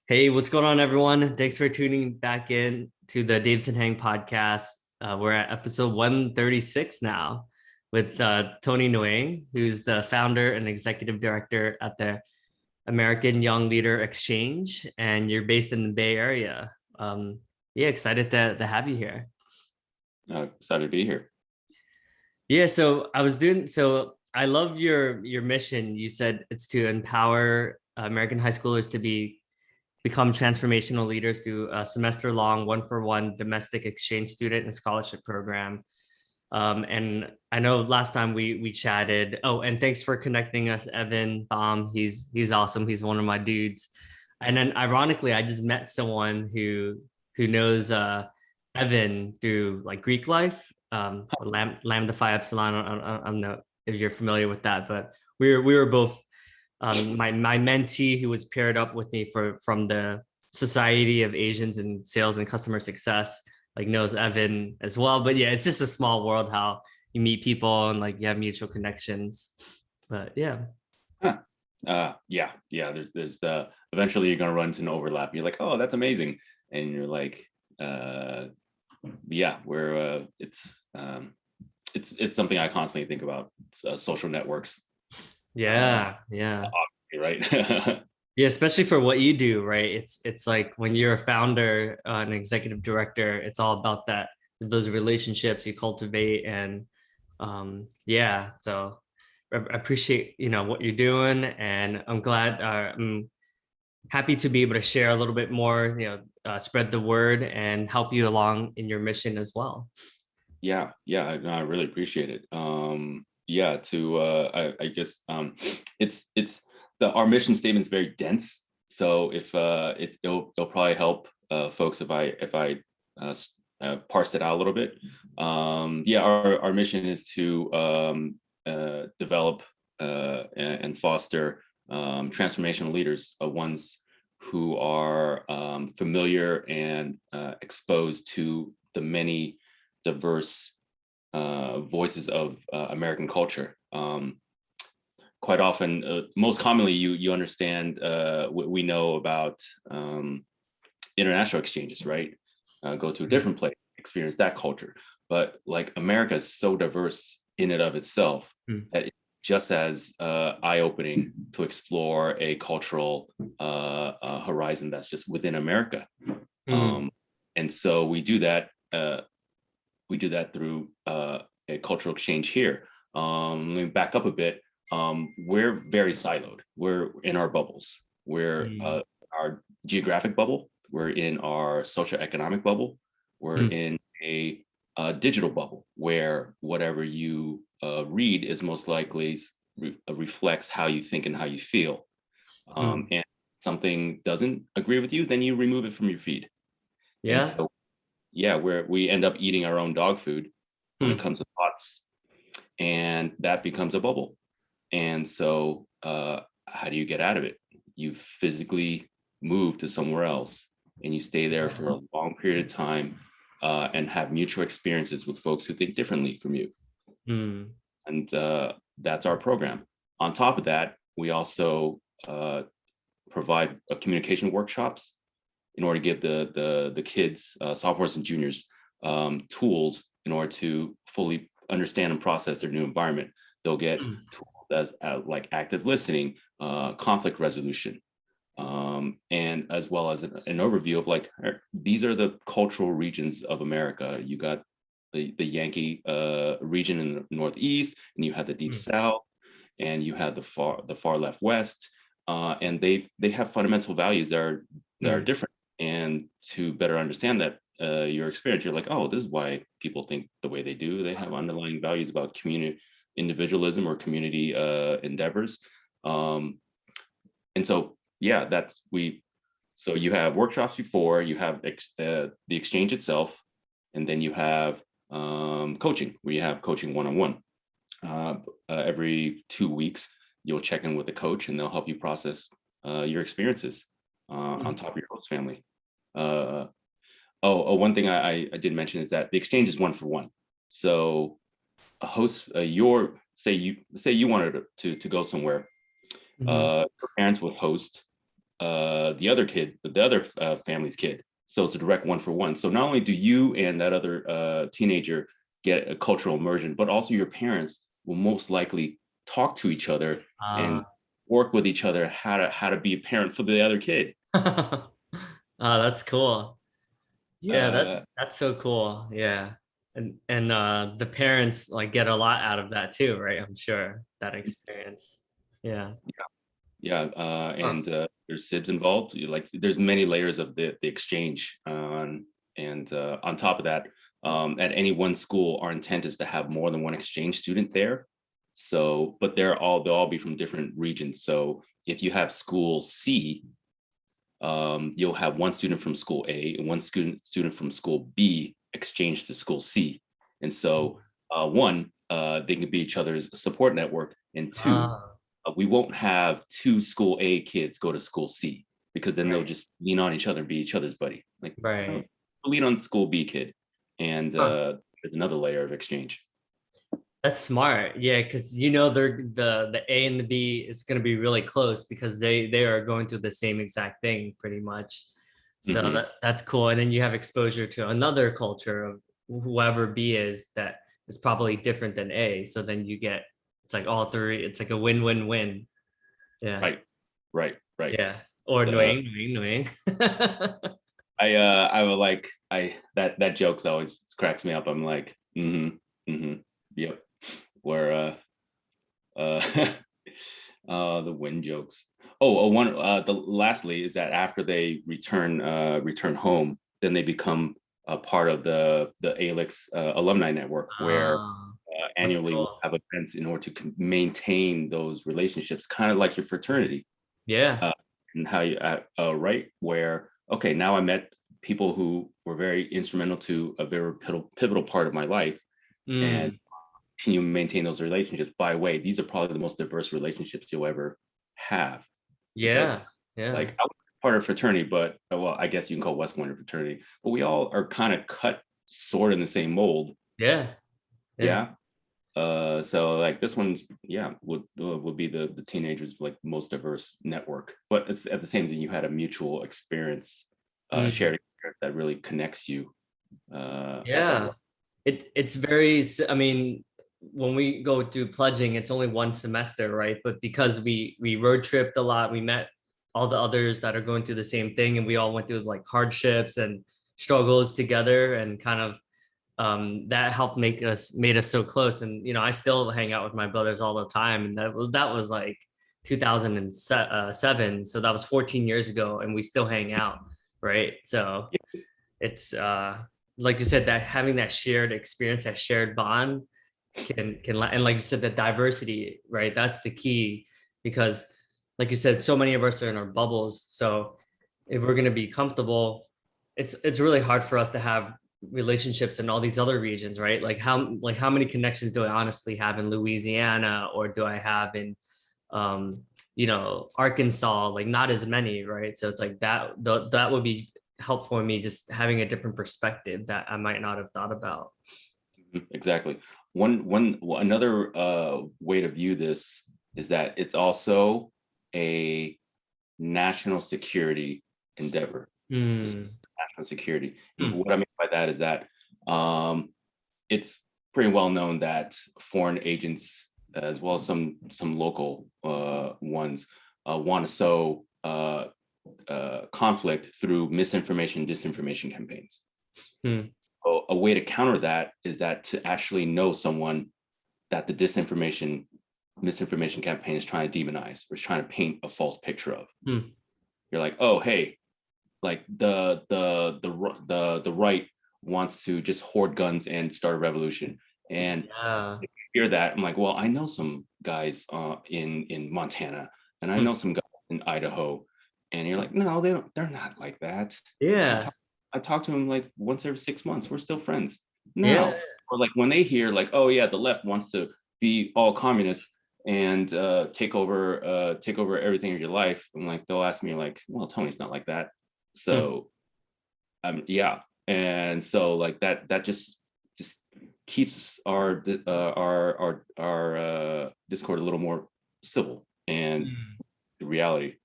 Hey, what's going on, everyone? Thanks for tuning back in to the Davidson Hang podcast. We're at episode 136 now with Tony Nguyen, who's the founder and executive director at the American Young Leader Exchange, and you're based in the Bay Area. Yeah, excited to have you here. Excited to be here. Yeah, so I love your mission. You said it's to empower American high schoolers to become transformational leaders through a semester-long one-for-one domestic exchange student and scholarship program. And I know last time we chatted. Oh, and thanks for connecting us, Evan Baum. He's awesome. He's one of my dudes. And then ironically, I just met someone who knows Evan through like Greek life, Lambda Phi Epsilon. I don't know if you're familiar with that, but we were both my mentee who was paired up with me from the Society of Asians in Sales and Customer Success, like knows Evan as well. But yeah, it's just a small world how you meet people and like you have mutual connections. But yeah. Huh. Yeah. There's eventually you're gonna run into an overlap. You're like, oh, that's amazing, and you're like, yeah, where it's something I constantly think about. Social networks, Yeah. right? Yeah, especially for what you do, right? It's like when you're a founder, an executive director, it's all about that those relationships you cultivate and yeah, so I appreciate what you're doing, and I'm glad I'm happy to be able to share a little bit more, spread the word and help you along in your mission as well. Yeah, no, I really appreciate it. Yeah, to I guess it's our mission statement is very dense. So if it'll probably help folks if I parse it out a little bit. Yeah, our mission is to develop and foster transformational leaders, ones who are familiar and exposed to the many diverse voices of American culture. Quite often, most commonly, you understand what we know about international exchanges, right? Go to a different place, experience that culture. But like America is so diverse in and of itself that it's just as eye-opening to explore a cultural horizon that's just within America. And so we do that. Through a cultural exchange here. Let me back up a bit. We're very siloed. We're in our bubbles. We're our geographic bubble. We're in our socioeconomic bubble. We're in a digital bubble where whatever you read is most likely reflects how you think and how you feel. And something doesn't agree with you, then you remove it from your feed. Yeah. And so yeah, where we end up eating our own dog food when it comes to thoughts, and that becomes a bubble. And so how do you get out of it? You physically move to somewhere else and you stay there for a long period of time and have mutual experiences with folks who think differently from you. And that's our program. On top of that, we also provide communication workshops in order to give the kids, sophomores and juniors, tools in order to fully understand and process their new environment. They'll get tools as like active listening, conflict resolution, and as well as an overview of like, these are the cultural regions of America. You got the Yankee region in the Northeast, and you have the Deep South, and you have the far left West, and they have fundamental values that are different. And to better understand that your experience, you're like, oh, this is why people think the way they do. They have underlying values about community individualism or community endeavors. And so, yeah, so you have workshops before, you have the exchange itself, and then you have coaching, where you have coaching one-on-one. Every 2 weeks, you'll check in with the coach and they'll help you process your experiences on top of your host family. One thing I did mention is that the exchange is 1-for-1. So a host, say you wanted to go somewhere, your parents would host the other kid, the other family's kid. So it's a direct one for one. So not only do you and that other teenager get a cultural immersion, but also your parents will most likely talk to each other Uh, and work with each other how to be a parent for the other kid. that's cool. Yeah, Uh, that's so cool. Yeah. And the parents like get a lot out of that too, right? I'm sure that experience. Yeah. yeah, Huh. and there's SIBs involved. Like there's many layers of the exchange, and on top of that, at any one school, our intent is to have more than one exchange student there. So, but they'll all be from different regions. So if you have school C, you'll have one student from school A and one student from school B exchange to school C. And so, one, they can be each other's support network, and two, Ah, we won't have two school A kids go to school C because then they'll right, just lean on each other and be each other's buddy. Like, no, right. lean on school B kid, and Huh. there's another layer of exchange. That's smart. Yeah, because you know they're the A and the B is gonna be really close because they are going through the same exact thing pretty much. So Hmm. that's cool. And then you have exposure to another culture of whoever B is that is probably different than A. So then you get it's like all three, it's like a win-win-win. Yeah. Right, right, right. Yeah. Or Uh, Nguyen, Nguyen. I would like that jokes always cracks me up. I'm like, yep. Where uh the wind jokes. One the lastly is that after they return home, then they become a part of the ALYX alumni network, where Ah, that's annually we'll cool. have events in order to maintain those relationships, kind of like your fraternity. Yeah. uh, and how you right, where okay, now I met people who were very instrumental to a very pivotal part of my life, and Mm, can you maintain those relationships? By the way, these are probably the most diverse relationships you'll ever have, because yeah. Yeah. like I was part of fraternity, but well, I guess you can call West Point a fraternity, but we all are kind of cut sort of in the same mold. Yeah. Yeah. Yeah. So like this one's, yeah, would be the teenagers like most diverse network, but it's at the same time you had a mutual experience, Mm. shared experience that really connects you at that Yeah. level. It's very, I mean, when we go through pledging, it's only one semester, right? But because we road tripped a lot, we met all the others that are going through the same thing, and we all went through like hardships and struggles together, and kind of that helped made us so close. And you know, I still hang out with my brothers all the time, and that was like 2007, so that was 14 years ago, and we still hang out, right? So it's like you said, that having that shared experience, that shared bond and like you said, the diversity, right? That's the key, because like you said, so many of us are in our bubbles. So if we're going to be comfortable, it's really hard for us to have relationships in all these other regions, right? Like how many connections do I honestly have in Louisiana, or do I have in um Arkansas? Like not as many, right? So it's like that would be helpful in me, just having a different perspective that I might not have thought about. Exactly. Another way to view this is that it's also a national security endeavor. This Mm, is national security. And mm, what I mean by that is that um, it's pretty well known that foreign agents, as well as some local ones, want to sow conflict through misinformation, disinformation campaigns. mm. So a way to counter that is that to actually know someone that the misinformation campaign is trying to demonize or is trying to paint a false picture of. Mm. You're like, oh, hey, like the right wants to just hoard guns and start a revolution. And Yeah. hear that, I'm like, well, I know some guys in Montana, and I Mm. know some guys in Idaho, and you're like, no, they don't. They're not like that. I Yeah. talk I talk to them like once every 6 months. We're still friends. Yeah. No, or like when they hear like, oh yeah, the left wants to be all communists and take over everything in your life. I'm like, they'll ask me like, well, Tony's not like that. Mm. So yeah, and so like that just keeps our Discord a little more civil and Mm. the reality.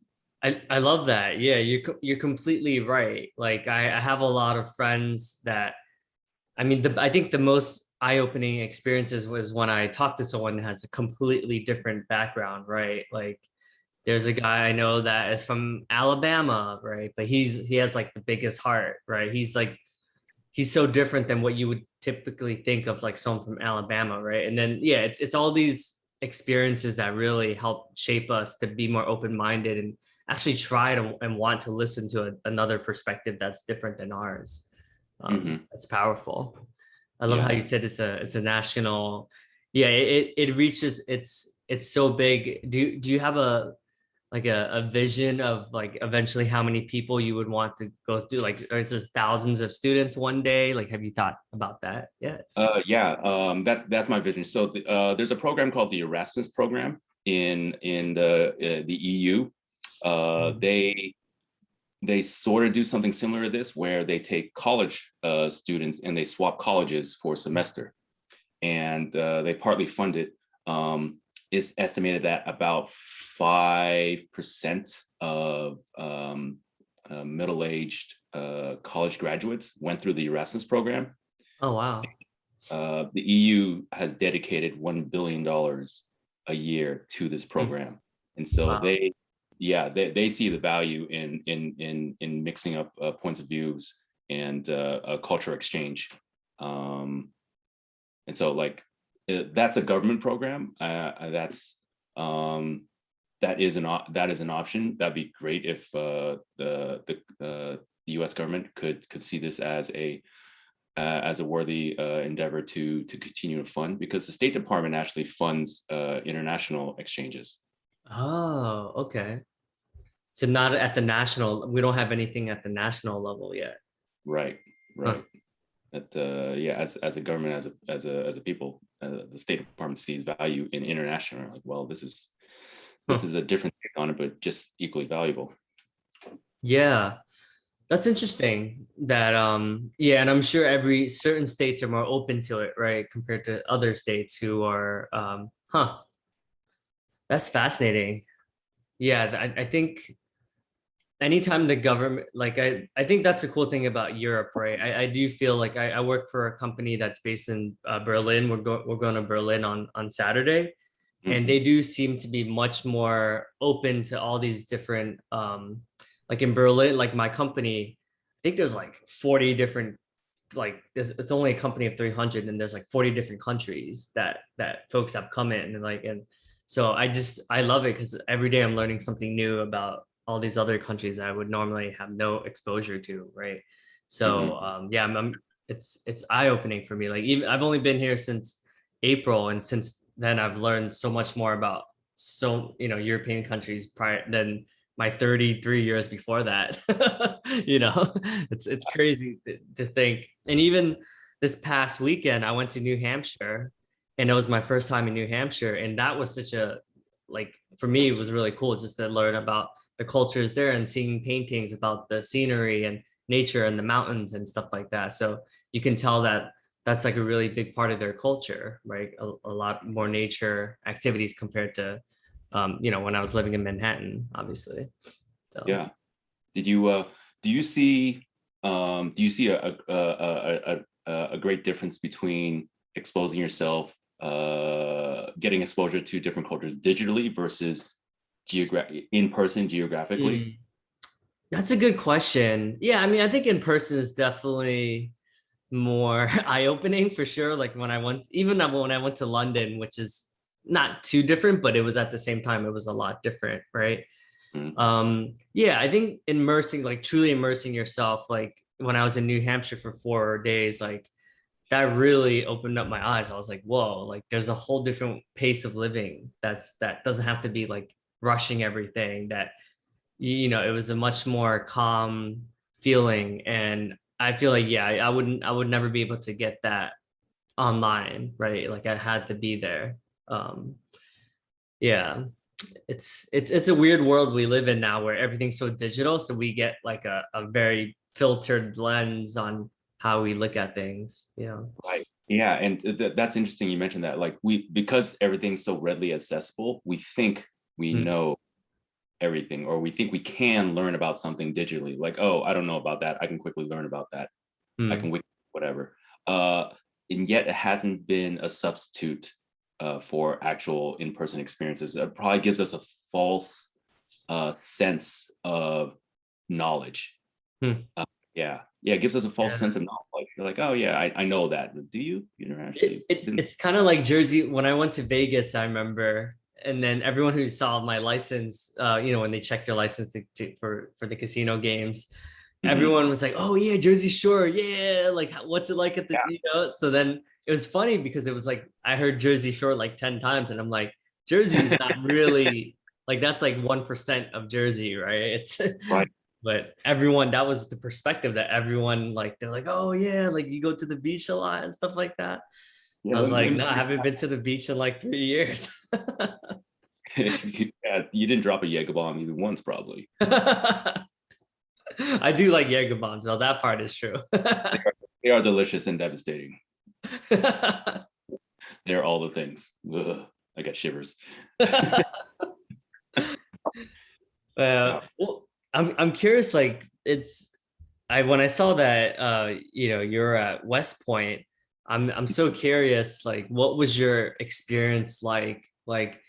I love that. Yeah, you're completely right. Like I have a lot of friends that I mean I think the most eye-opening experiences was when I talked to someone that has a completely different background, right? Like there's a guy I know that is from Alabama, right? But he has like the biggest heart, right? He's so different than what you would typically think of like someone from Alabama, right? And then yeah, it's all these experiences that really help shape us to be more open-minded and actually try to and want to listen to another perspective that's different than ours. Hmm. That's powerful. I love how Yeah. you said it's a national. Yeah, it reaches it's so big. Do you have like a vision of like eventually how many people you would want to go through? Like, or it's just thousands of students one day? Like, have you thought about that yet? Yeah, that's my vision. So there's a program called the Erasmus program in the EU. Mhm. They sort of do something similar to this, where they take college students and they swap colleges for a semester, and they partly fund it. It's estimated that about 5% of middle-aged college graduates went through the Erasmus program. Oh wow. The EU has dedicated $1 billion a year to this Hmm. program, and so Wow. they see the value in mixing up points of views and a culture exchange. Um, and so like that's a government program. Um, that is an option. That'd be great if the U.S. government could see this as a worthy endeavor to continue to fund, because the State Department actually funds international exchanges. Oh, okay. So not at the national, we don't have anything at the national level yet. Right, Huh. right. That yeah, as a government, as a people, the State Department sees value in international. Like, well, this Huh. is a different take on it, but just equally valuable. Yeah. That's interesting that yeah, and I'm sure every certain states are more open to it, right? Compared to other states who are huh, that's fascinating. Yeah, I think anytime the government like I think that's the cool thing about Europe, right? I do feel like I work for a company that's based in Berlin. We're going to Berlin on Saturday, and Hmm. they do seem to be much more open to all these different like in Berlin, like my company, I think there's like 40 different like there's it's only a company of 300 and there's like 40 different countries that folks have come in and like and so I love it because every day I'm learning something new about all these other countries I would normally have no exposure to, right? So Hmm. yeah, it's eye-opening for me. Like even I've only been here since April, and since then I've learned so much more about European countries prior than my 33 years before that. It's crazy to think. And even this past weekend, I went to New Hampshire, and it was my first time in New Hampshire, and that was such a like for me it was really cool just to learn about the cultures there and seeing paintings about the scenery and nature and the mountains and stuff like that. So you can tell that that's like a really big part of their culture, right? A lot more nature activities compared to when I was living in Manhattan, obviously. So Yeah. Did you do you see a great difference between exposing yourself, getting exposure to different cultures digitally versus in person geographically? mm, that's a good question. Yeah, I mean, I think in person is definitely more eye-opening for sure. Like when I went, even when I went to London, which is not too different, but it was at the same time, it was a lot different, right? Mm. Yeah, I think immersing, like truly immersing yourself, like when I was in New Hampshire for 4 days, like that really opened up my eyes. I was like, whoa, like there's a whole different pace of living that doesn't have to be like rushing everything. That it was a much more calm feeling. And I feel like, yeah, I would never be able to get that online, right? Like I had to be there. Um, yeah, it's a weird world we live in now where everything's so digital. So we get like a very filtered lens on how we look at things, Right. Yeah, and that's interesting you mentioned that. Like because everything's so readily accessible, we think we Hmm. know everything, or we think we can learn about something digitally. Like, oh, I don't know about that. I can quickly learn about that. I Hmm. can whatever. And yet it hasn't been a substitute for actual in-person experiences. It probably gives us a false sense of knowledge. Hmm. It gives us a false Yeah. sense of knowledge. Like, you're like, oh yeah, I know that. But do you? You don't actually It's didn't. it's kind of like Jersey. When I went to Vegas, I remember, and then everyone who saw my license, when they checked your license for the casino games, Mhm. everyone was like, "Oh yeah, Jersey Shore, yeah." Like, what's it like at the, Yeah, So then it was funny because it was like I heard Jersey Shore like 10 times, and I'm like, Jersey's not really like that's like 1% of Jersey, right? It's right. but everyone, that was the perspective that everyone like, they're like, oh yeah, like you go to the beach a lot and stuff like that. Yeah, I was let like, me no, I haven't been to the beach in like 3 years. yeah, you didn't drop a Jaeger bomb even once, probably. I do like Jaeger bombs, though. That part is true. They are delicious and devastating. They're all the things. Ugh, I got shivers. Yeah. Well, I'm curious. Like, I when I saw that you're at West Point, I'm so curious. Like, what was your experience like? Like,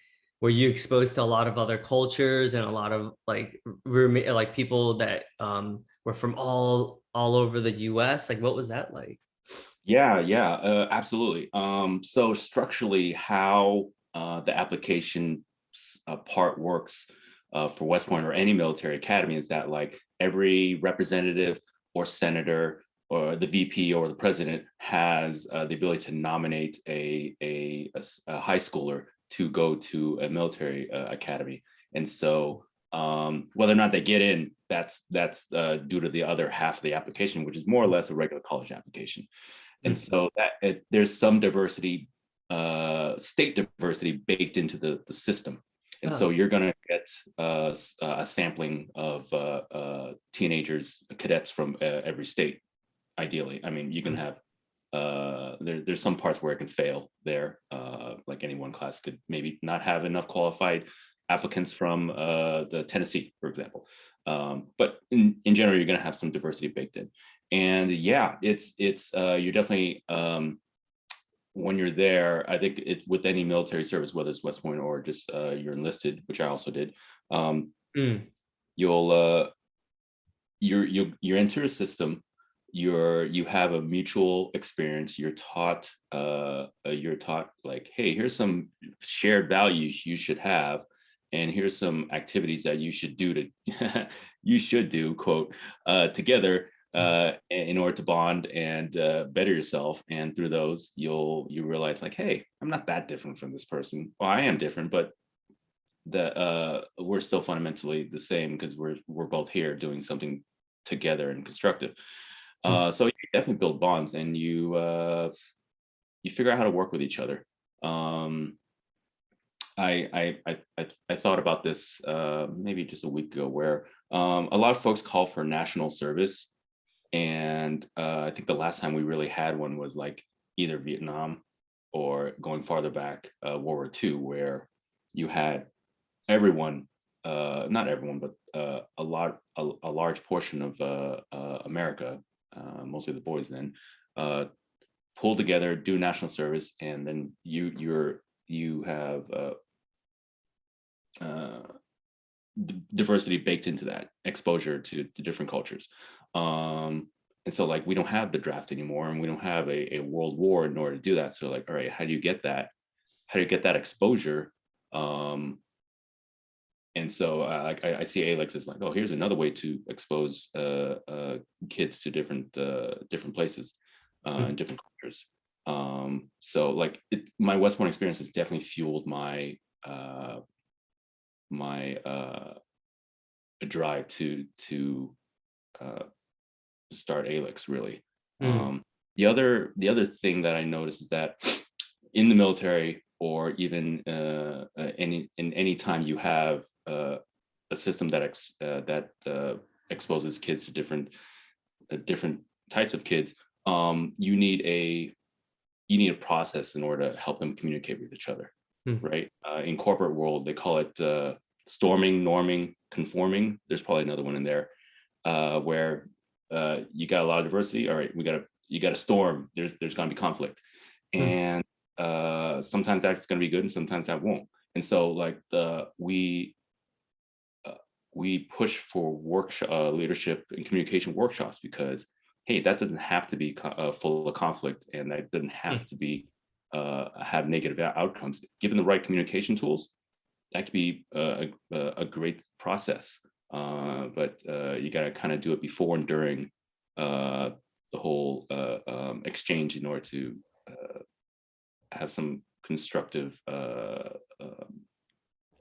were you exposed to a lot of other cultures and a lot of like roommate, like people that were from all over the U.S.? Like, what was that like? Absolutely. So structurally, how the application part works for West Point or any military academy is that like every representative or senator or the VP or the president has the ability to nominate a high schooler to go to a military academy. And so whether or not they get in, that's due to the other half of the application, which is more or less a regular college application. And so there's some diversity, state diversity baked into the system. And so Oh. you're going to get a sampling of teenagers, cadets from every state, ideally. I mean, you can have, there's some parts where it can fail there. Like any one class could maybe not have enough qualified applicants from the Tennessee, for example. But in general, you're going to have some diversity baked in. And yeah, it's you're definitely when you're there. I think it's with any military service, whether it's West Point or just you're enlisted, which I also did. Mm. You'll you're into a system. You have a mutual experience. You're taught like, hey, here's some shared values you should have, and here's some activities that you should do to you should do quote together in order to bond and better yourself. And through those, you realize like, hey, I'm not that different from this person. Well, I am different, but we're still fundamentally the same because we're both here doing something together and constructive. Mm. So you definitely build bonds, and you figure out how to work with each other. I thought about this maybe just a week ago, where a lot of folks call for national service, and I think the last time we really had one was like either Vietnam or going farther back, World War II, where you had everyone, not everyone, but a large portion of America, mostly the boys then, pull together, do national service, and then you have diversity baked into that, exposure to different cultures. And so like we don't have the draft anymore, and we don't have a world war in order to do that. So like, all right, how do you get that? How do you get that exposure? And so like I see ALYX as like, oh, here's another way to expose kids to different places and different cultures. So like my West Point experience has definitely fueled my drive to start ALYX really. Mm. The other thing that I noticed is that in the military, or even any time you have a system that exposes kids to different types of kids, you need a process in order to help them communicate with each other, Mm. right? In corporate world, they call it storming, norming, conforming, there's probably another one in there, where you got a lot of diversity. All right, you got a storm. There's going to be conflict, and sometimes that's going to be good, and sometimes that won't. And so like we push for workshop leadership and communication workshops because hey, that doesn't have to be full of conflict, and that doesn't have to be have negative outcomes. Given the right communication tools, that could be a great process. But you got to kind of do it before and during the whole exchange in order to have some constructive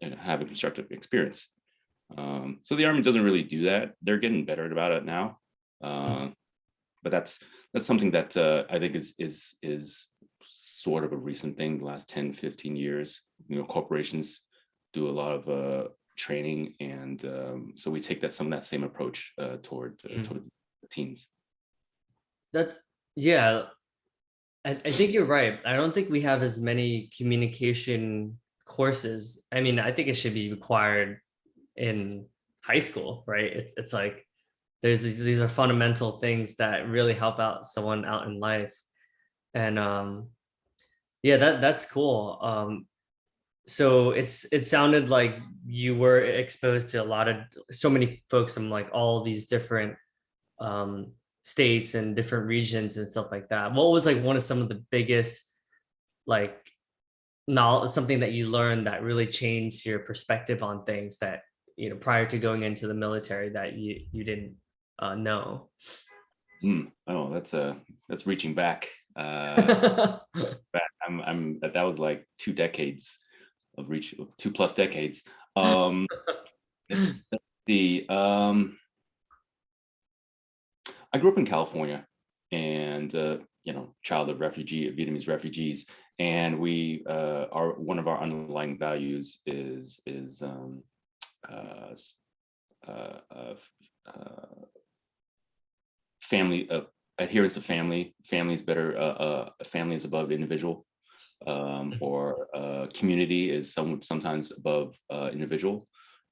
and have a constructive experience. So the Army doesn't really do that. They're getting better about it now. But that's something that I think is sort of a recent thing, the last 10, 15 years. You know, corporations do a lot of training, and so we take some of that same approach toward the teens. That's yeah. I think you're right. I don't think we have as many communication courses. I mean, I think it should be required in high school, right? It's like there's these are fundamental things that really help out someone out in life. And yeah, that's cool. So it sounded like you were exposed to so many folks from like all these different states and different regions and stuff like that. What was like one of some of the biggest like knowledge, something that you learned that really changed your perspective on things that, you know, prior to going into the military that you didn't know? Oh, that's reaching back. That was like 2 decades of 2+ decades. It's the I grew up in California, and you know, child of Vietnamese refugees, and we one of our underlying values is family, adherence to family. Family is better. Family is above individual, or community is sometimes above individual.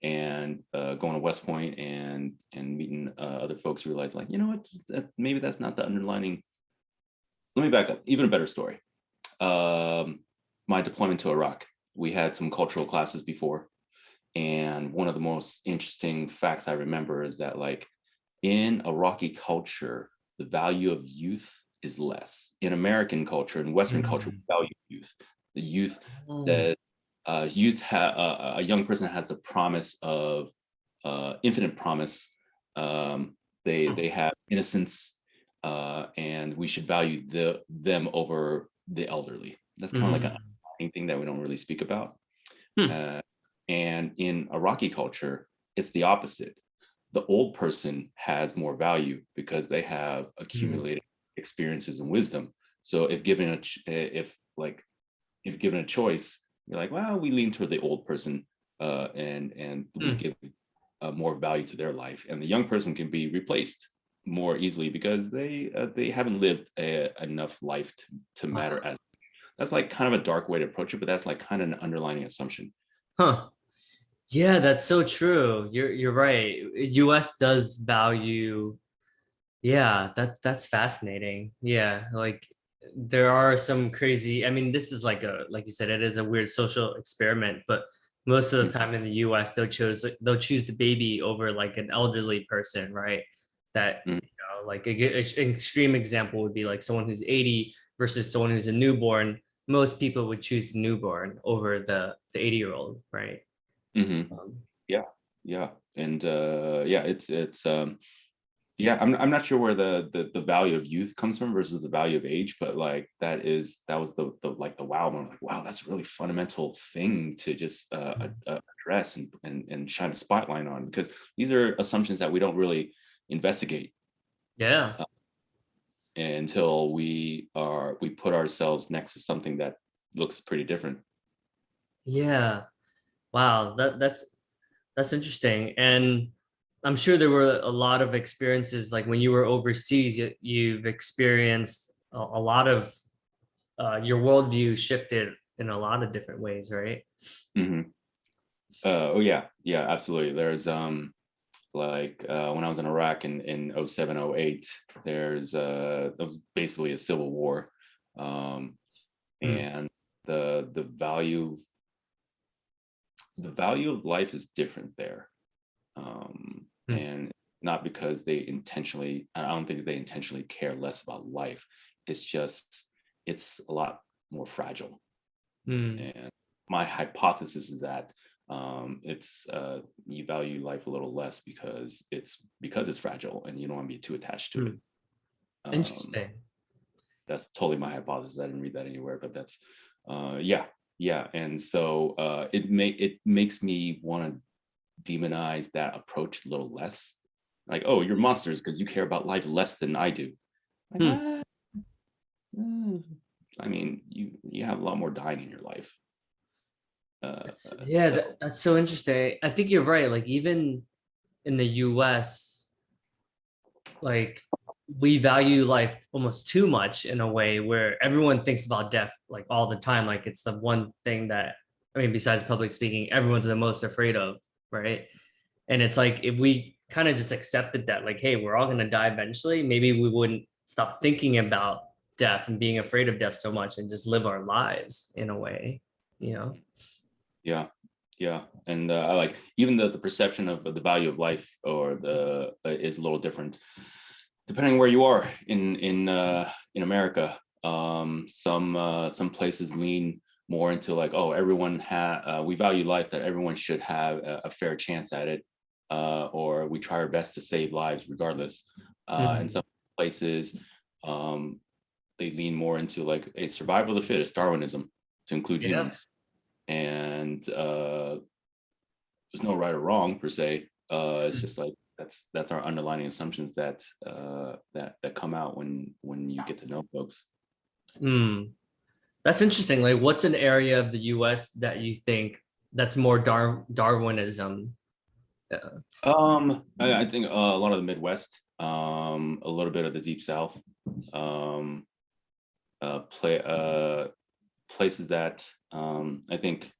And going to West Point and meeting other folks, realize like, you know what, maybe that's not the underlining. Let me back up. Even a better story. My deployment to Iraq. We had some cultural classes before, and one of the most interesting facts I remember is that like in Iraqi culture, the value of youth is less. In American culture and Western culture, we value youth. The youth that a young person has the promise of infinite promise. They have innocence, and we should value them over the elderly. That's kind of like a thing that we don't really speak about. And in Iraqi culture, it's the opposite. The old person has more value because they have accumulated experiences and wisdom. So if given a choice, you're like, well, we lean toward the old person, and we give more value to their life, and the young person can be replaced more easily because they haven't lived enough life to matter as. That's like kind of a dark way to approach it, but that's like kind of an underlying assumption. Yeah, that's so true. You're right. US does value. Yeah, that's fascinating. Yeah, like there are some crazy, I mean, this is like you said, it is a weird social experiment, but most of the time in the US they'll choose the baby over like an elderly person, right? That, you know, like an extreme example would be like someone who's 80 versus someone who's a newborn. Most people would choose the newborn over the 80-year-old, right? Yeah, and yeah, I'm not sure where the value of youth comes from versus the value of age, but like that was the like the wow moment. Like, wow, that's a really fundamental thing to just address and shine a spotlight on, because these are assumptions that we don't really investigate. Yeah. Until we put ourselves next to something that looks pretty different. Yeah. Wow, that's interesting. And I'm sure there were a lot of experiences like when you were overseas, you've experienced a lot of your worldview shifted in a lot of different ways, right? Oh yeah, yeah, absolutely. There's like when I was in Iraq in 07, 08, there was basically a civil war. Um, Mm, and the value of life is different there. mm, And not because they intentionally, I don't think they intentionally care less about life. It's just it's a lot more fragile. mm. And my hypothesis is that it's you value life a little less because it's fragile and you don't want to be too attached to it. Mm. Um, Interesting. that's totally my hypothesis. I didn't read that anywhere, but that's yeah, yeah. And so it makes me want to demonize that approach a little less. Like, oh, you're monsters because you care about life less than I do. Like, Hmm. I mean, you have a lot more dying in your life. Yeah, So that's so interesting. I think you're right. Like even in the US, like we value life almost too much in a way where everyone thinks about death like all the time. Like it's the one thing that, I mean, besides public speaking, everyone's the most afraid of, right? And it's like if we kind of just accepted that, like, hey, we're all gonna die eventually, maybe we wouldn't stop thinking about death and being afraid of death so much and just live our lives in a way, you know? yeah, yeah, and I like even the perception of the value of life or the is a little different depending where you are in America. Some places lean more into like, oh, we value life, that everyone should have a fair chance at it, or we try our best to save lives regardless. And Mhm. some places um, they lean more into like a survival of the fittest, Darwinism, to include Yeah. humans. And there's no right or wrong per se. It's just like that's our underlying assumptions that come out when you get to know folks. Mm. That's interesting. Like, what's an area of the US that you think that's more Darwinism? Yeah. I think a lot of the Midwest, a little bit of the Deep South, um, play places that I think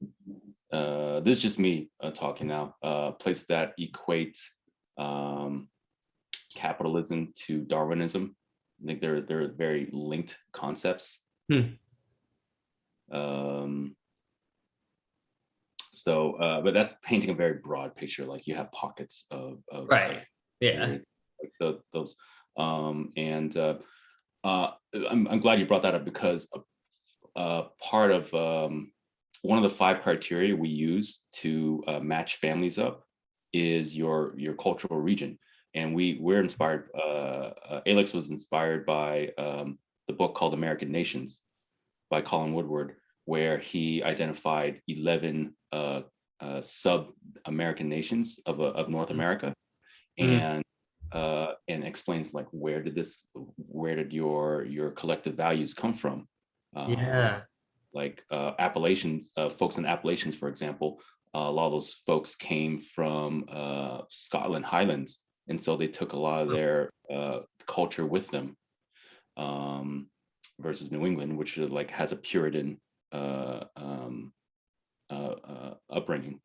this is just me talking now. Places that equate um, capitalism to Darwinism. I think they're very linked concepts. Hmm. Um, but that's painting a very broad picture. Like you have pockets of Right. Yeah. here, like those, and I'm glad you brought that up because part of one of the 5 criteria we use to match families up is your cultural region, and we're inspired. ALYX was inspired by the book called American Nations by Colin Woodward, where he identified 11 sub-American nations of North America, Mm. and explains like where did your collective values come from. Um, Yeah. like Appalachians, folks in Appalachians, for example, a lot of those folks came from Scotland Highlands, and so they took a lot of their culture with them. Um, versus New England, which like has a Puritan upbringing,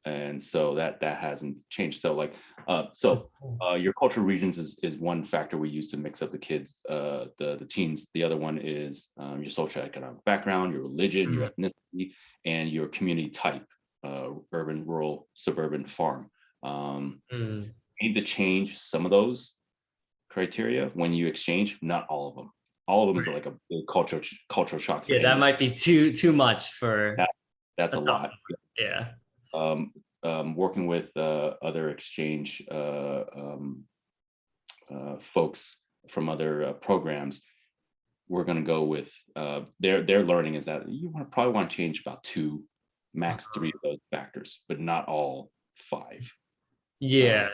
and so that hasn't changed. So like your cultural regions is one factor we use to mix up the kids, the teens. The other one is your socioeconomic background, your religion, your Mm. ethnicity, and your community type: urban, rural, suburban, farm. Mm. Need to change some of those criteria when you exchange, not all of them. All of them is like a big cultural shock for Yeah, that any. might be too much for That that's a a tough lot. one. Yeah. Um, Working with other exchange folks from other programs, we're going to go with their learning is that you probably want to change about 2, max 3 of those factors, but not all 5. Yeah.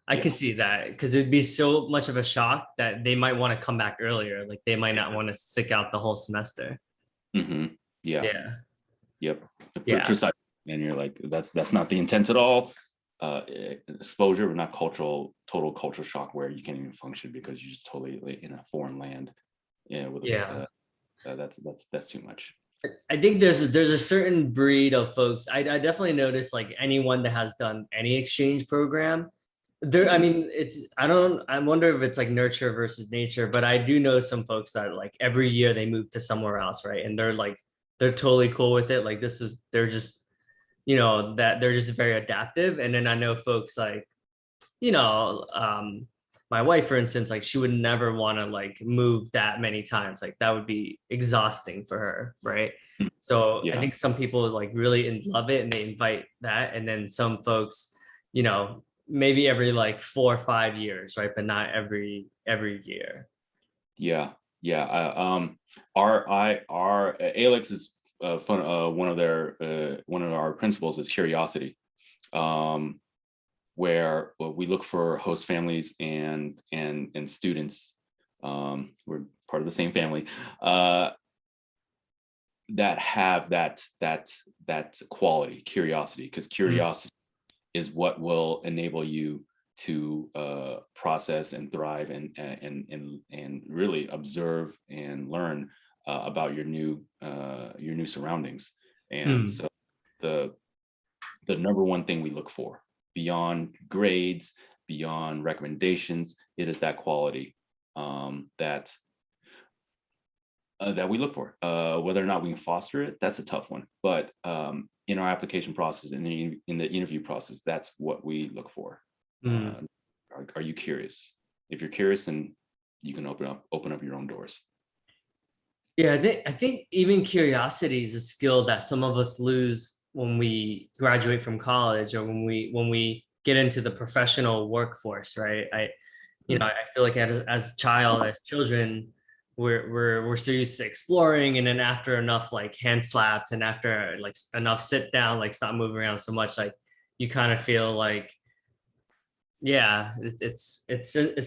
I Yeah, could see that because it'd be so much of a shock that they might want to come back earlier. Like they might not want to stick out the whole semester. hmm yeah, Yeah. yep, Yeah. precise. And you're like, that's not the intent at all. Exposure, but not total cultural shock where you can't even function because you're just totally like, in a foreign land. Yeah, with Yeah. that's too much. I think there's a certain breed of folks. I definitely noticed like anyone that has done any exchange program. There, I Mhm. mean, I wonder if it's like nurture versus nature, but I do know some folks that like every year they move to somewhere else, right? And they're totally cool with it. Like they're just, that they're just very adaptive. And then I know folks like, you know, my wife, for instance, like she would never want to like move that many times. Like that would be exhausting for her, right? Mm. So I Yeah, think some people like really love it and they invite that. And then some folks, maybe every like 4 or 5 years, right? But not every year. yeah, yeah. Our ALYX is fun. One of our principles is curiosity, um, where we look for host families and students. We're part of the same family. That have that quality, curiosity, because Mm, curiosity is what will enable you to process and thrive and really observe and learn about your new surroundings. And mm. so the the number one thing we look for beyond grades, beyond recommendations, it is that quality that we look for. Whether or not we can foster it, that's a tough one. But in our application process, in the interview process, that's what we look for. Mm. Uh, are you curious? If you're curious, then you can open up your own doors. Yeah, I think even curiosity is a skill that some of us lose when we graduate from college or when we get into the professional workforce, right? Mm. I feel like as child, as children, we're so used to exploring, and then after enough like hand slaps and after like enough sit down, like stop moving around so much, like you kind of feel like, yeah, it's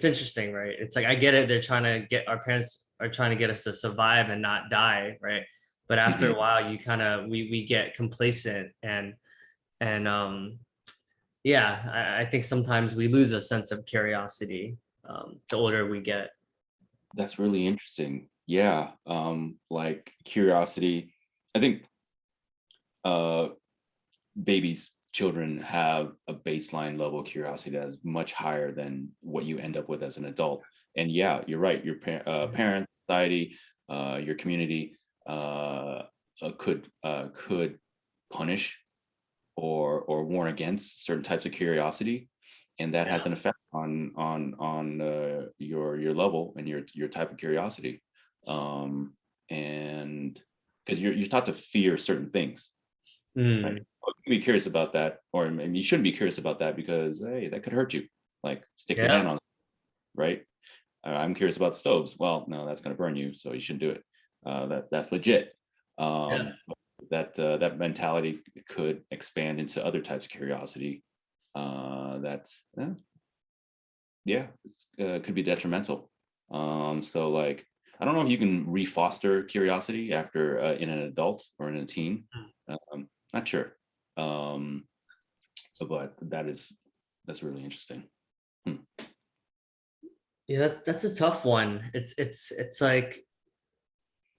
interesting, right? It's like I get it. They're trying to get our parents are trying to get us to survive and not die, right? But after Mhm. a while, you kind of we get complacent and yeah, I think sometimes we lose a sense of curiosity the older we get. That's really interesting. Yeah, like curiosity. I think uh, babies, children have a baseline level of curiosity that is much higher than what you end up with as an adult. And yeah, you're right. Your parents, society, your community could punish or warn against certain types of curiosity, and that has Yeah. an effect on your level and your type of curiosity. And because you're taught to fear certain things, right? Mm, Well, you can be curious about that, or maybe you shouldn't be curious about that because hey, that could hurt you. Like stick your hand yeah. on it, right? I'm curious about stoves. Well, no, that's going to burn you, so you shouldn't do it. That's legit. Yeah. That mentality could expand into other types of curiosity. That's yeah, could be detrimental. So like, I don't know if you can refoster curiosity after in an adult or in a teen. Not sure. Um, but that's really interesting. Hmm. Yeah, that's a tough one. It's like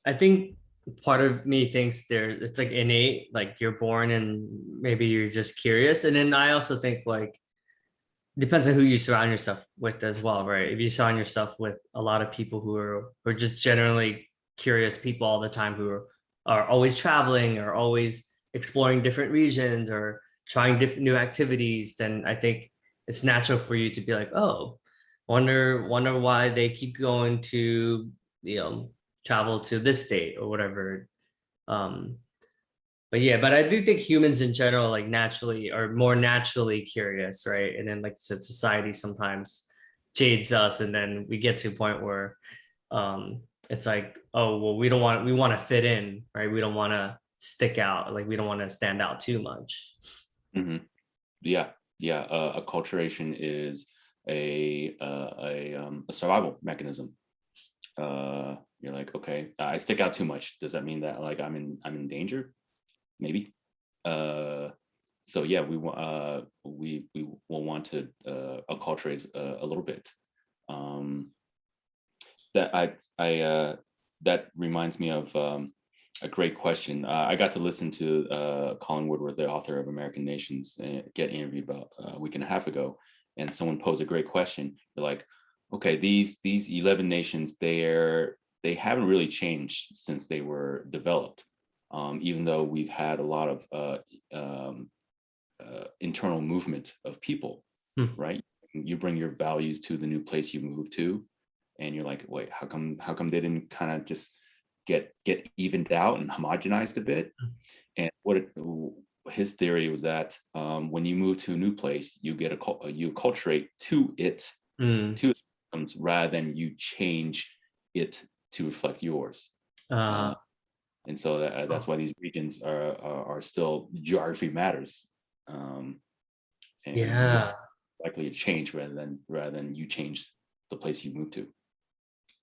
I think part of me thinks it's like innate, like you're born and maybe you're just curious. And then I also think like depends on who you surround yourself with as well, right? If you surround yourself with a lot of people who are just generally curious people all the time are always traveling or always exploring different regions or trying different new activities, then I think it's natural for you to be like, oh, wonder why they keep going to, you know, travel to this state or whatever. Um, but yeah, but I do think humans in general, like naturally, are more naturally curious, right? And then, like I said, society sometimes jades us, and then we get to a point where it's like, oh, well, we want to fit in, right? We don't want to stick out, like we don't want to stand out too much. Mhm. Yeah, yeah. Acculturation is a survival mechanism. You're like, okay, I stick out too much. Does that mean that like I'm in danger? Maybe. Uh, so yeah, we will want to acculturate a little bit. Um, that I that reminds me of A great question. I got to listen to Colin Woodward, the author of American Nations, get interviewed about a week and a half ago, and someone posed a great question. They're like, okay, these 11 nations, they haven't really changed since they were developed, even though we've had a lot of internal movement of people, Hmm. right? You bring your values to the new place you move to, and you're like, wait, how come they didn't kind of just get evened out and homogenized a bit? And his theory was that when you move to a new place, you you acculturate to it, Mm. to its systems, rather than you change it to reflect yours. Uh, Uh, and so that's why these regions are still, geography matters, um, and you're yeah. likely to change rather than you change the place you move to.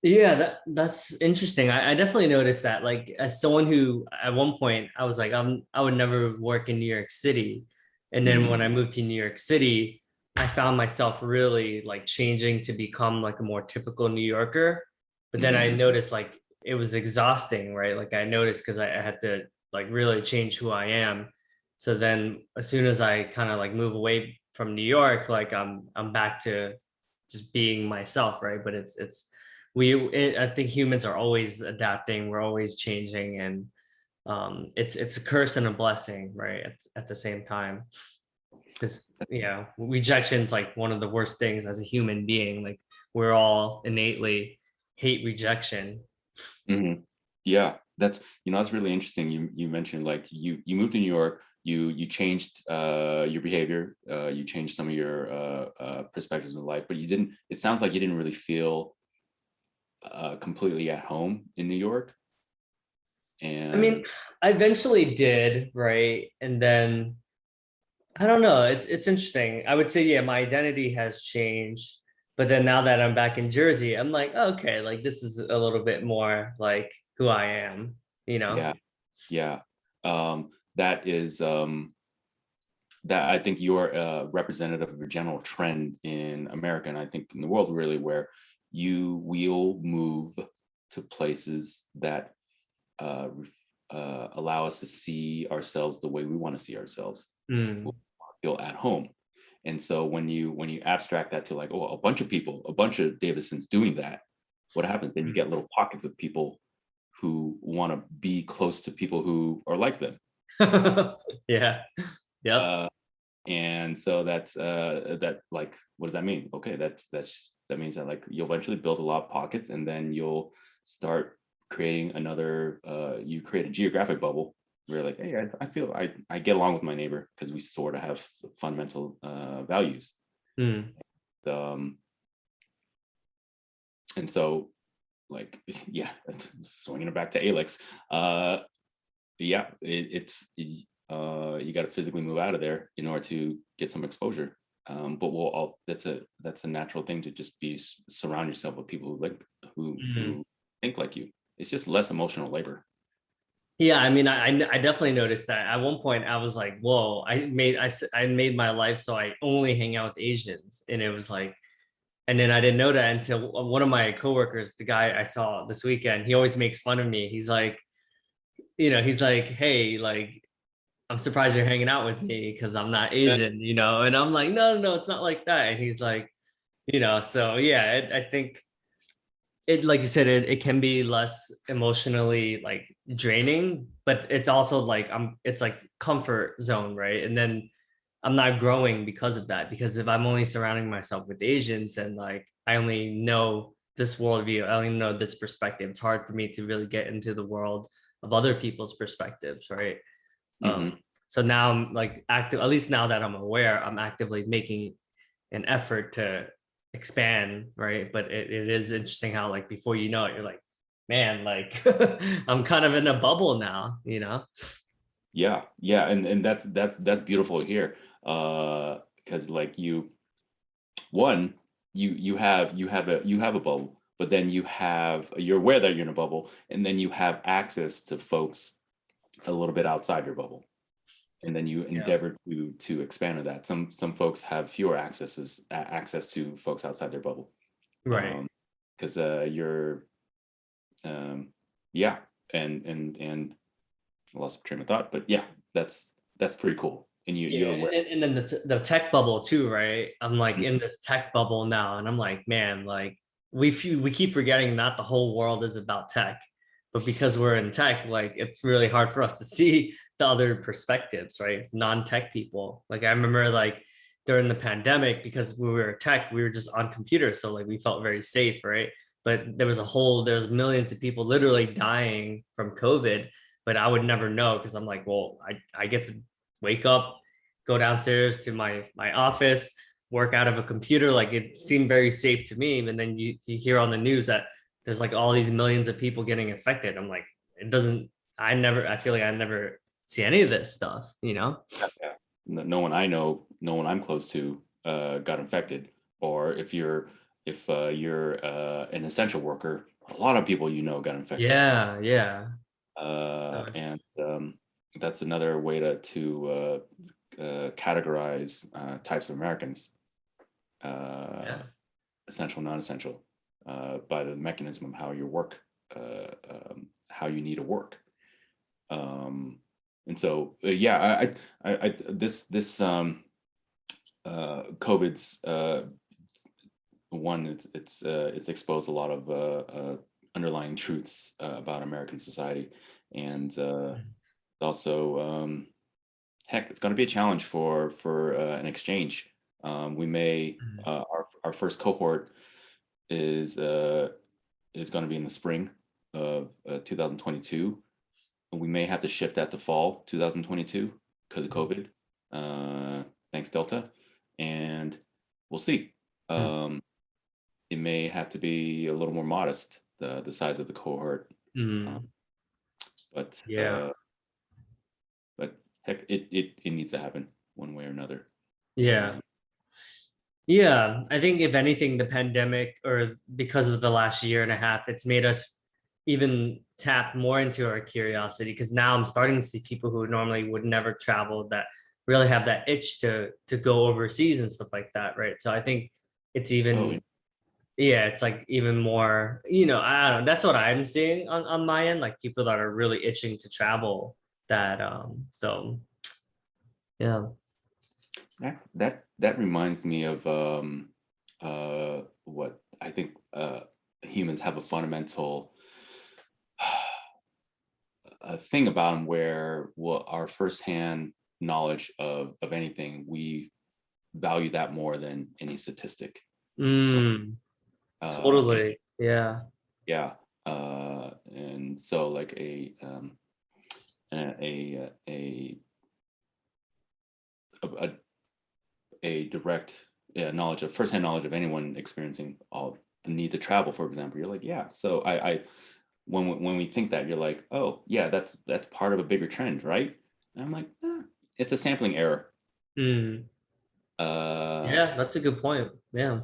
Yeah, that's interesting. I definitely noticed that. Like as someone who at one point I was like, I would never work in New York City. And then Mm-hmm. when I moved to New York City, I found myself really like changing to become like a more typical New Yorker. But then I Mm-hmm. noticed like it was exhausting, right? Like I noticed because I had to like really change who I am. So then as soon as I kind of like move away from New York, like I'm back to just being myself, right? But it's I think humans are always adapting, we're always changing, and it's a curse and a blessing, right, at the same time, because rejection's like one of the worst things as a human being. Like we're all innately hate rejection. Mm-hmm. Yeah, that's really interesting. You mentioned like you moved to New York, you changed your behavior, you changed some of your perspectives in life, but you didn't. It sounds like you didn't really feel completely at home in New York. I mean, And I eventually did, right, and then I don't know. It's interesting. I would say, yeah, my identity has changed, but then now that I'm back in Jersey, I'm like, okay, like this is a little bit more like who I am, you know? yeah, yeah, that is that I think you're representative of a general trend in America, and I think in the world really, where you will move to places that allow us to see ourselves the way we want to see ourselves, Mm. feel at home. And so when you abstract that to like, oh, a bunch of people, a bunch of Davidsons doing that, what happens? Then you get little pockets of people who want to be close to people who are like them. Yeah. Yep. Uh, and so that, like, what does that mean? Okay, that means that like you'll eventually build a lot of pockets, and then you'll start creating another. You create a geographic bubble where like, hey, I feel I get along with my neighbor because we sort of have fundamental values. Mm. Um, and so like yeah, swinging it back to ALYX. Yeah, you got to physically move out of there in order to get some exposure. But that's a natural thing to just be surround yourself with people who like Mm. who think like you. It's just less emotional labor. Yeah, I mean, I definitely noticed that. At one point, I was like, "Whoa!" I made my life so I only hang out with Asians, and it was like, and then I didn't know that until one of my coworkers, the guy I saw this weekend, he always makes fun of me. He's like, he's like, "Hey, like, I'm surprised you're hanging out with me because I'm not Yeah. Asian," and I'm like, "No, no, no, it's not like that." And he's like, so yeah, I think it, like you said, it can be less emotionally like draining, but it's also like it's like comfort zone, right? And then I'm not growing because of that, because if I'm only surrounding myself with Asians, then like I only know this worldview, I only know this perspective. It's hard for me to really get into the world of other people's perspectives, right? um Mm-hmm. so now I'm like active, at least now that I'm aware, I'm actively making an effort to expand, right? But it is interesting how like before you know it, you're like, man, like I'm kind of in a bubble now. Yeah, yeah, and that's beautiful to hear. Because like one, you have a bubble, but then you're aware that you're in a bubble, and then you have access to folks a little bit outside your bubble, and then you Yeah. endeavor to expand on that. Some folks have fewer access to folks outside their bubble, Right. because you're um, yeah, and I lost train of thought, but yeah, that's pretty cool. And Yeah, you're aware. and then the tech bubble too, right? I'm like Mhm. in this tech bubble now, and I'm like, man, like we keep forgetting not the whole world is about tech, but because we're in tech, like it's really hard for us to see the other perspectives, right? Non-tech people. Like I remember like during the pandemic, because we were tech, we were just on computers, so like we felt very safe, right? But there's millions of people literally dying from COVID, but I would never know because I'm like, well, I get to wake up, go downstairs to my office, work out of a computer. Like it seemed very safe to me. And then you hear on the news that there's like all these millions of people getting affected. I'm like, it doesn't, I feel like I never see any of this stuff, you know? Yeah. No one I know, no one I'm close to, got infected. Or if you're an essential worker, a lot of people got infected. Yeah, yeah. And that's another way to categorize types of Americans, Yeah. essential, non-essential, by the mechanism of how you need to work. And so, yeah, COVID's one. It's exposed a lot of underlying truths about American society, and also, heck, it's going to be a challenge for an exchange. We may our first cohort is going to be in the spring of 2022. And we may have to shift that to fall 2022 because of COVID. Thanks Delta, and we'll see. It may have to be a little more modest, the size of the cohort, Mm. but Yeah. heck, it needs to happen one way or another. Yeah. Yeah, I think if anything, the pandemic or because of the last year and a half, it's made us even tap more into our curiosity because now I'm starting to see people who normally would never travel that really have that itch to go overseas and stuff like that, right? So I think it's Oh, even yeah, it's like even more, I don't know. That's what I'm seeing on my end, like people that are really itching to travel that so yeah. that reminds me of what I think humans have a fundamental thing about them where our firsthand knowledge of anything, we value that more than any statistic. Mm, And totally. Yeah. yeah, and so like a, a direct knowledge of firsthand knowledge of anyone experiencing all the need to travel, for example, you're like, yeah. So I when we think that, you're like, oh yeah, that's part of a bigger trend, right? And I'm like, it's a sampling error. Mm. Uh, Yeah, that's a good point. Yeah.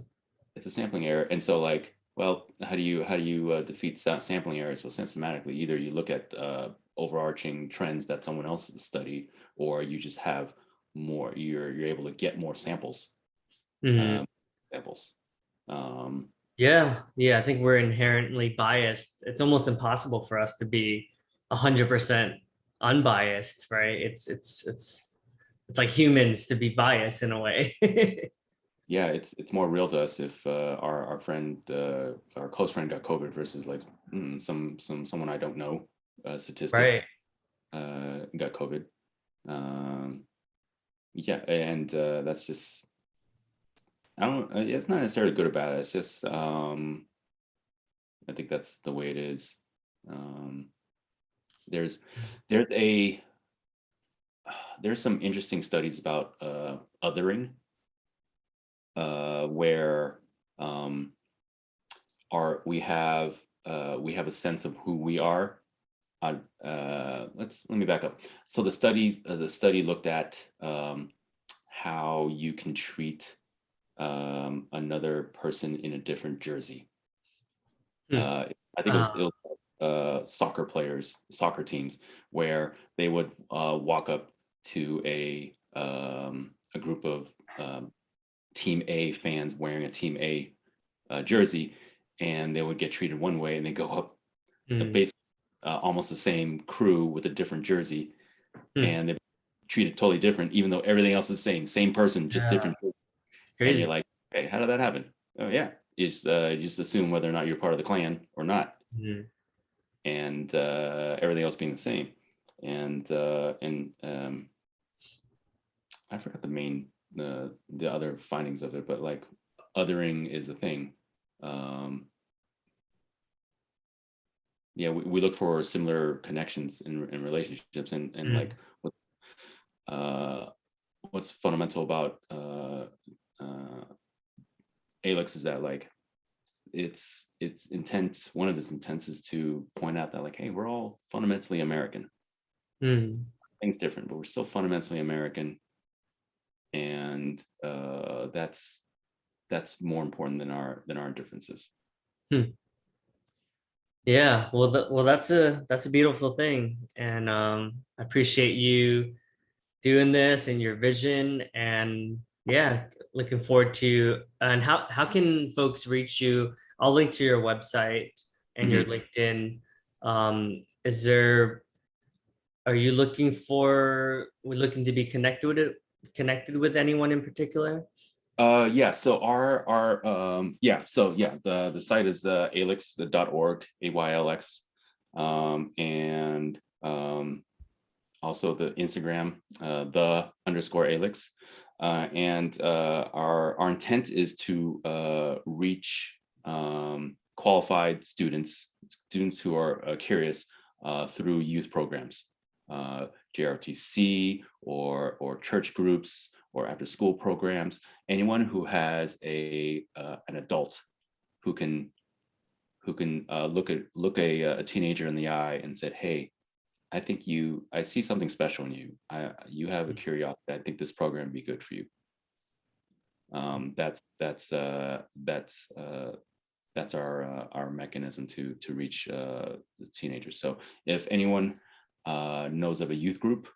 it's a sampling error, and so like, well, how do you defeat sampling errors? Well, systematically, either you look at overarching trends that someone else studied, or you just have more. You're able to get more samples. Mhm. Um, samples. Um, Yeah. Yeah. I think we're inherently biased. It's almost impossible for us to be 100% unbiased, right? It's like humans to be biased in a way. yeah, it's more real to us if our friend, our close friend, got COVID versus like someone I don't know, statistic, Right. got COVID. Um, yeah, and that's just, I don't. It's not necessarily good or bad. It's just I think that's the way it is. Um, there's there's a there's some interesting studies about othering, where um, we have a sense of who we are. Let me back up. So the study looked at how you can treat another person in a different jersey. Hmm. I think Uh, it was soccer players, soccer teams, where they would walk up to a group of Team A fans wearing a Team A jersey, and they would get treated one way, and they go up hmm. based almost the same crew with a different jersey, Hmm. and they're treated totally different, even though everything else is the same person, just Yeah, different. it's And you're crazy. like, hey, how did that happen? Oh yeah, you just assume whether or not you're part of the clan or not, Mhm. and everything else being the same. And I forgot the other findings of it, but like othering is a thing. Um, yeah, we look for similar connections in relationships, and like Mm. what what's fundamental about ALYX is that like it's intent. One of its intents is to point out that like, hey, we're all fundamentally American. Mm. Things different, but we're still fundamentally American, and that's more important than our differences. Hmm. Yeah, well, that's a beautiful thing, and I appreciate you doing this and your vision, and yeah, looking forward to. And how can folks reach you? I'll link to your website and your Mhm. LinkedIn. Is there? Are you looking for? We're looking to be connected with anyone in particular? Yeah, so our yeah, so yeah, the site is ALYX.org, AYLX. And also the Instagram, the underscore ALYX. And our intent is to reach qualified students who are curious through youth programs, JRTC or church groups or after school programs. Anyone who has an adult who can look a teenager in the eye and said, "Hey, I see something special in you. You have a curiosity. I think this program would be good for you." That's our mechanism to reach the teenagers. So if anyone knows of a youth group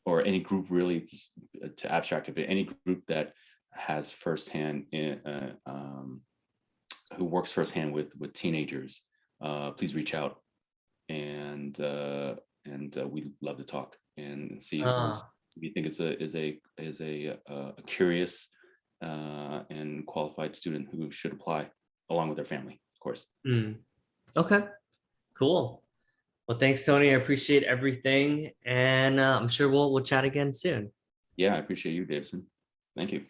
or any group, really, just to abstract it, but any group that has firsthand who works firsthand with teenagers, please reach out, and we'd love to talk and see if you think is a curious and qualified student who should apply along with their family, of course. Mm. Okay, cool. Well, thanks, Tony. I appreciate everything, and I'm sure we'll chat again soon. Yeah, I appreciate you, Davidson. Thank you.